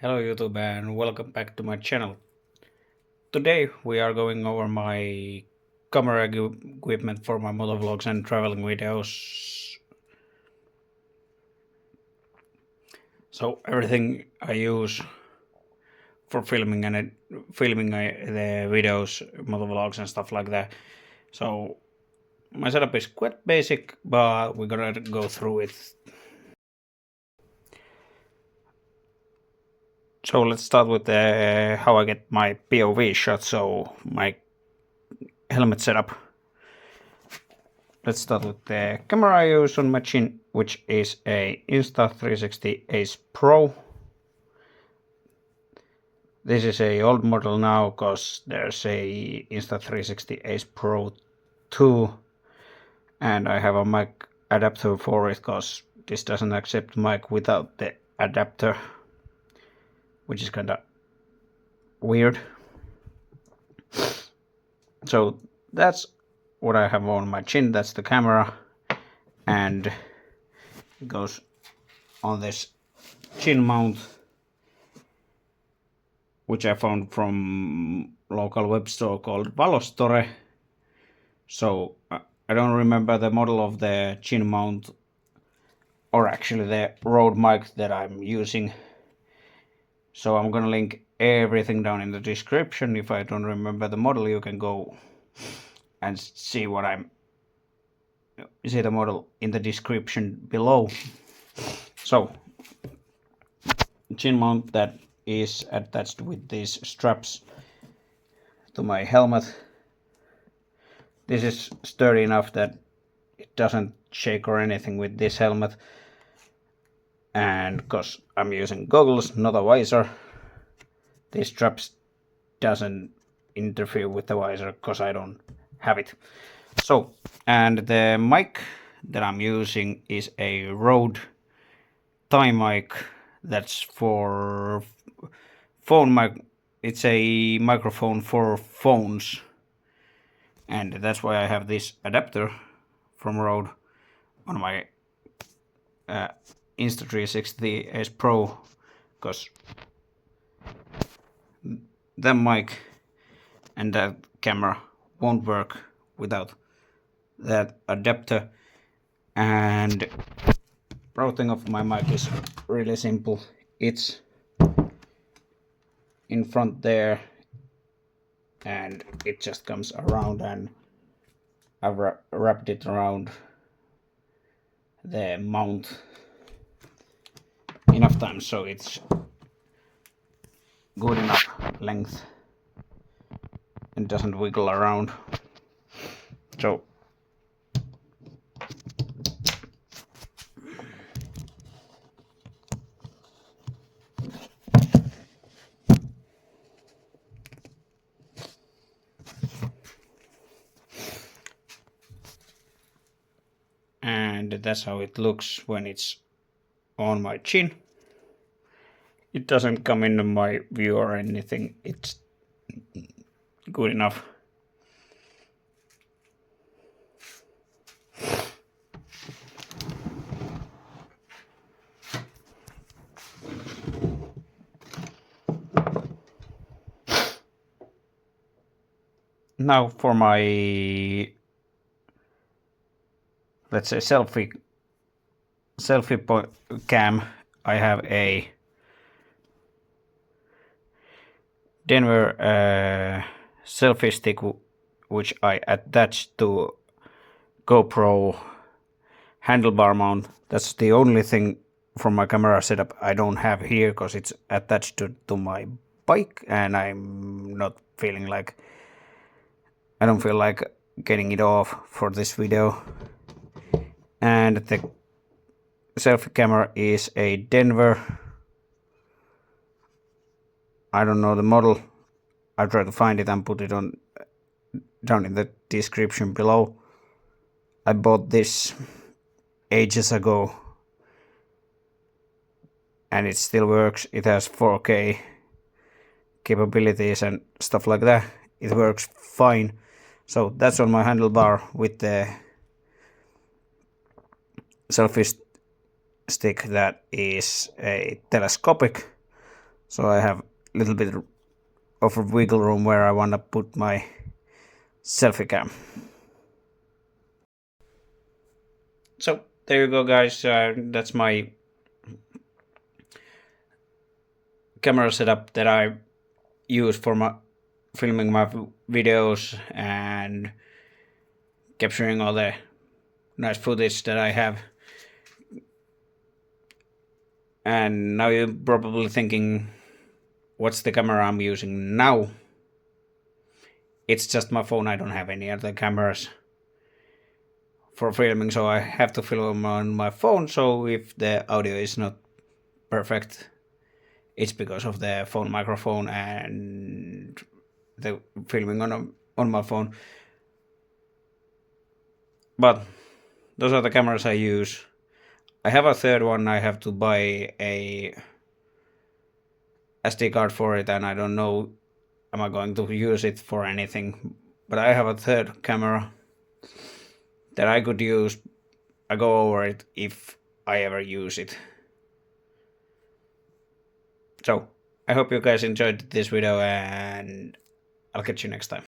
Hello YouTube and welcome back to my channel. Today we are going over my camera equipment for my motovlogs and traveling videos. So everything I use for filming the videos, motovlogs and stuff like that. So my setup is quite basic, but we're gonna go through it. So let's start with how I get my POV shot, so my helmet setup. Let's start with the camera I use on my chin, which is a Insta360 Ace Pro. This is a old model now, because there's a Insta360 Ace Pro 2, and I have a mic adapter for it, because this doesn't accept mic without the adapter, which is kinda weird. So that's what I have on my chin, that's the camera, and it goes on this chin mount, which I found from local web store called Valostore. So I don't remember the model of the chin mount, or actually the Rode mic that I'm using. So I'm gonna link everything down in the description. If I don't remember the model, you can go and see the model in the description below. So chin mount that is attached with these straps to my helmet. This is sturdy enough that it doesn't shake or anything with this helmet, and because I'm using goggles, not a visor, these straps doesn't interfere with the visor because I don't have it. So, and the mic that I'm using is a Rode Time mic. That's for phone mic. It's a microphone for phones, and that's why I have this adapter from Rode on my Insta360 Ace Pro, because that mic and that camera won't work without that adapter. And routing of my mic is really simple. It's in front there, and it just comes around, and I've wrapped it around the mount enough time so it's good enough length and doesn't wiggle around. So and that's how it looks when it's on my chin. It doesn't come into my view or anything, it's good enough. Now for my, let's say, selfie cam, I have a Denver selfie stick, which I attached to GoPro handlebar mount. That's the only thing from my camera setup I don't have here, because it's attached to my bike, and I'm not feeling like, I don't feel like getting it off for this video. And the selfie camera is a Denver, I don't know the model, I'll try to find it and put it on down in the description below. I bought this ages ago and it still works. It has 4K capabilities and stuff like that. It works fine. So that's on my handlebar with the selfie stick that is a telescopic. so I have a little bit of a wiggle room where I want to put my selfie cam. So there you go, guys. That's my camera setup that I use for my filming my videos and capturing all the nice footage that I have. And now you're probably thinking, what's the camera I'm using now? It's just my phone. I don't have any other cameras for filming, so I have to film on my phone. So if the audio is not perfect, it's because of the phone microphone and the filming on my phone. But those are the cameras I use. I have a third one. I have to buy a SD card for it, and I don't know am I going to use it for anything. But I have a third camera that I could use. I go over it if I ever use it. So I hope you guys enjoyed this video, and I'll catch you next time.